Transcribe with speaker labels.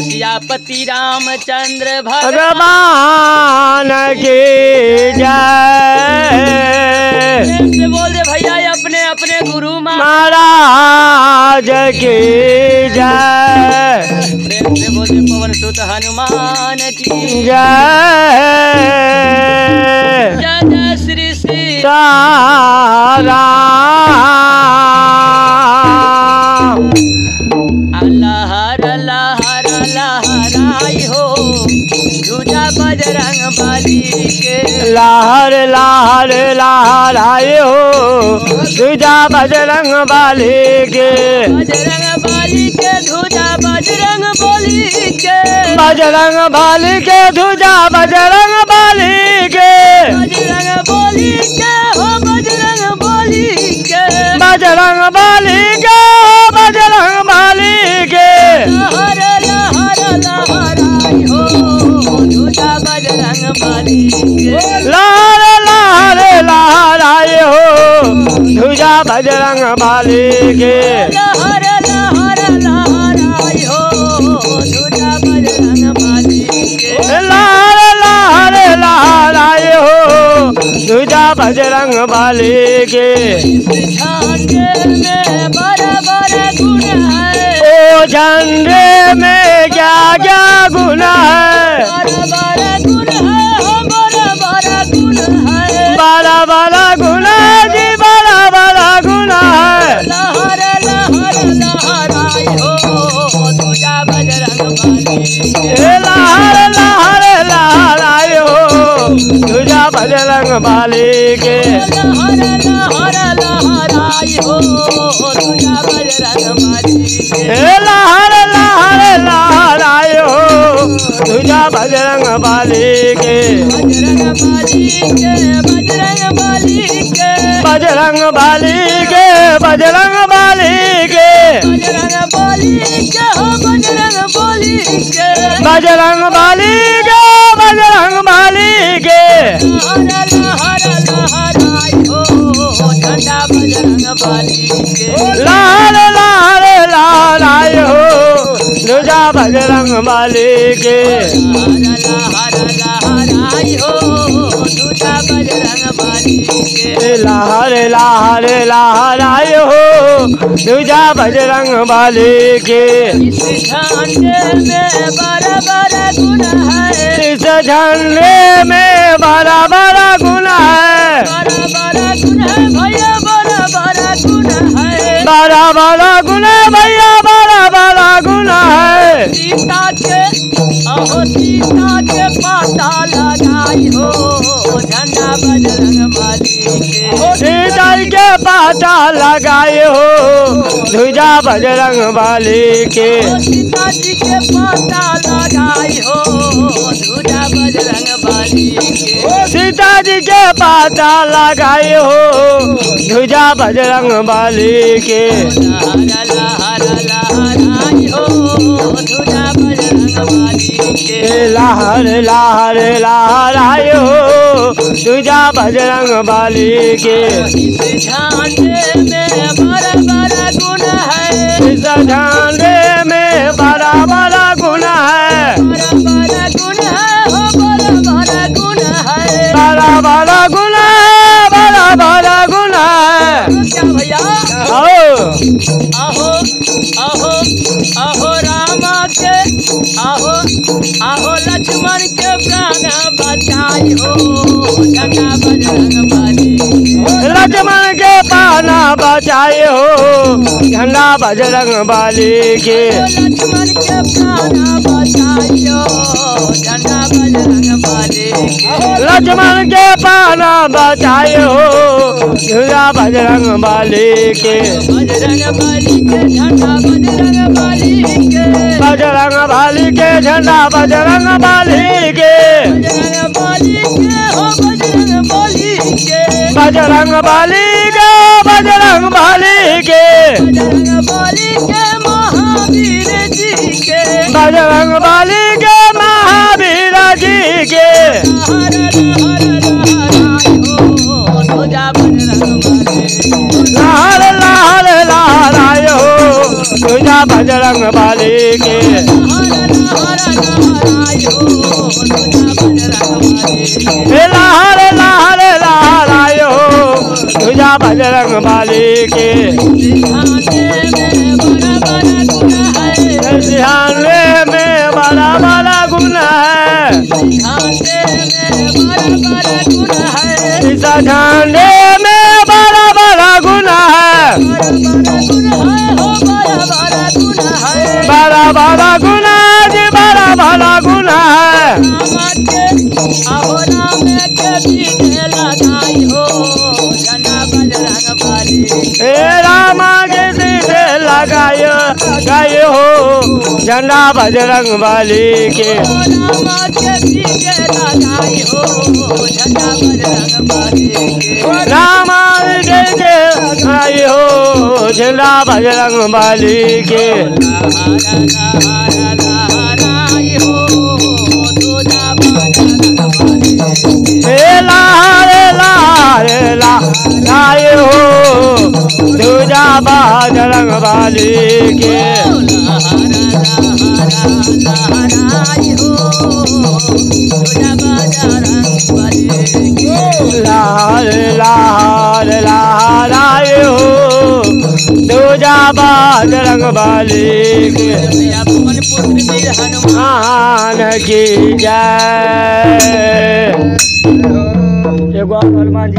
Speaker 1: सियापति रामचंद्र
Speaker 2: भगवान की जय।
Speaker 1: से बोल दे भैया अपने अपने गुरु
Speaker 2: महाराज की जय।
Speaker 1: प्रेम से बोल दे पवन सुत हनुमान की
Speaker 2: जय।
Speaker 1: जय जय श्री
Speaker 2: सीताराम।
Speaker 1: अल्लाह अल्लाह लहराई हो ध्वजा बजरंग बली के।
Speaker 2: लहर लहर लहराए हो ध्वजा बजरंग बली के।
Speaker 1: बजरंग बली के ध्वजा बजरंग बली के।
Speaker 2: बजरंग बली के ध्वजा बजरंग बली के।
Speaker 1: बजरंग बली के हो बजरंग बली के।
Speaker 2: बजरंग बली के बजरंग बली के।
Speaker 1: लहर लहर लहराई हो ध्वजा बजरंग बली के।
Speaker 2: लहर लहर लहराए हो ध्वजा बजरंग बली के।
Speaker 1: लहर लहर लहराई हो ध्वजा बजरंग बली के।
Speaker 2: लहर लहर लहराए हो ध्वजा बजरंग बली के।
Speaker 1: झंडे में बड़ा बड़ा गुण है।
Speaker 2: ओ झंडे में क्या क्या गुण है।
Speaker 1: बड़ा बड़ा गुण है हो बड़ा बड़ा गुण है।
Speaker 2: बड़ा बड़ा गुण है जी बड़ा बड़ा गुण है।
Speaker 1: लहर लहर लहराई हो ध्वजा बजरंग बली के।
Speaker 2: लहर लहर लहराए हो ध्वजा बजरंग बली के।
Speaker 1: लहर लहर लहराई हो ध्वजा बजरंग बली के।
Speaker 2: लहर लहर लहराए हो ध्वजा बजरंग बली के।
Speaker 1: बजरंग बली के बजरंग बली के।
Speaker 2: बजरंग बली के बजरंग बली के।
Speaker 1: बजरंग बली के हो बजरंग बली के।
Speaker 2: बजरंग बली के बजरंग बली के।
Speaker 1: लहर लहर लहराई हो झंडा बजरंग बली के।
Speaker 2: लहर लहर लहराए हो ध्वजा बजरंग बली के।
Speaker 1: लहर लहराई हो ध्वजा बजरंग बली के।
Speaker 2: लहर लहर लहराए हो ध्वजा बजरंग बली के।
Speaker 1: इस झंडे में बड़ा बड़ा गुण है।
Speaker 2: इस झंडे में बड़ा बड़ा गुण है।
Speaker 1: बड़ा बड़ा गुण है भैया बड़ा बड़ा गुण है।
Speaker 2: बड़ा बड़ा गुण है भैया बड़ा बड़ा गुण है।
Speaker 1: सीता के अहो सीता के पाता लगाई हो झंडा बजरंग बली के।
Speaker 2: सीता के पाता लगाए हो ध्वजा बजरंग बली के।
Speaker 1: सीता जी के पाता लगाई हो ध्वजा बजरंग बली के।
Speaker 2: सीता जी के पाता लगाए हो ध्वजा बजरंग बली के।
Speaker 1: लहर लहर लहराई हो ध्वजा बजरंग बली के।
Speaker 2: लहर लहर लहराए हो ध्वजा बजरंग बली के।
Speaker 1: इस झंडे में बड़ा बड़ा गुण है।
Speaker 2: इस झंडे में बड़ा बड़ा गुण है।
Speaker 1: बड़ा बड़ा गुण है हो बड़ा बड़ा गुण है।
Speaker 2: बड़ा बड़ा गुण है बड़ा बड़ा गुण है।
Speaker 1: क्या भैया
Speaker 2: आओ
Speaker 1: आहो आहो आहो रामा के आहो आहो लक्ष्मण के प्राण बचाई हो झंडा बजरंग बली के।
Speaker 2: लक्ष्मण के पाना बचाए हो झंडा बजरंग बली के।
Speaker 1: लक्ष्मण के प्राण बचाई हो झंडा बजरंग बली के।
Speaker 2: लक्ष्मण के पाना बचाए हो झंडा बजरंग बली के।
Speaker 1: बजरंग बली के झंडा बजरंग बली के।
Speaker 2: बजरंग बली के झंडा बजरंग बली के।
Speaker 1: बजरंग बली के हो बजरंग बली के।
Speaker 2: बजरंग बली के बजरंग बली के।
Speaker 1: बजरंग बली के महावीर जी के।
Speaker 2: बजरंग बली के महावीर जी के।
Speaker 1: लहर लहर लहराई हो ध्वजा बजरंग बली के।
Speaker 2: लहर लहर लहराए हो ध्वजा बजरंग बली के।
Speaker 1: लहर लहर
Speaker 2: बजरंग बली के सिहाने में बड़ा बड़ा गुण है इस झंडे में बड़ा बड़ा गुण है बड़ा बड़ा गुण जी बड़ा बड़ा गुण है रामा के सीधे लगायो गाय हो झंडा बजरंग बली के रामा के गाय हो झंडा बजरंग बली के लाए हो दूजा बजरंग बली के लाल लाल लहराए हो दूजा बजरंग बली के हनुमान की जय। एगो हनुमान जी